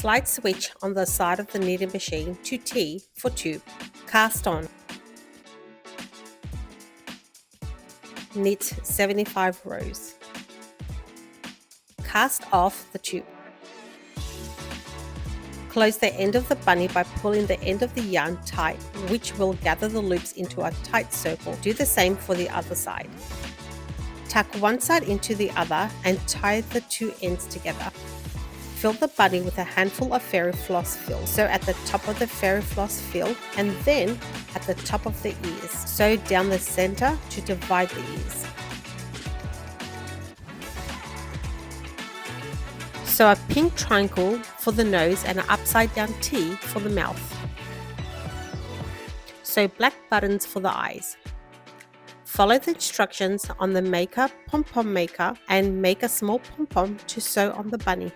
Slide switch on the side of the knitting machine to T for tube. Cast on. Knit 75 rows. Cast off the tube. Close the end of the bunny by pulling the end of the yarn tight, which will gather the loops into a tight circle. Do the same for the other side. Tuck one side into the other and tie the two ends together. Fill the bunny with a handful of fairy floss fill. Sew at the top of the fairy floss fill and then at the top of the ears. Sew down the center to divide the ears. Sew a pink triangle for the nose and an upside down T for the mouth. Sew black buttons for the eyes. Follow the instructions on the Makr pom-pom maker and make a small pom-pom to sew on the bunny.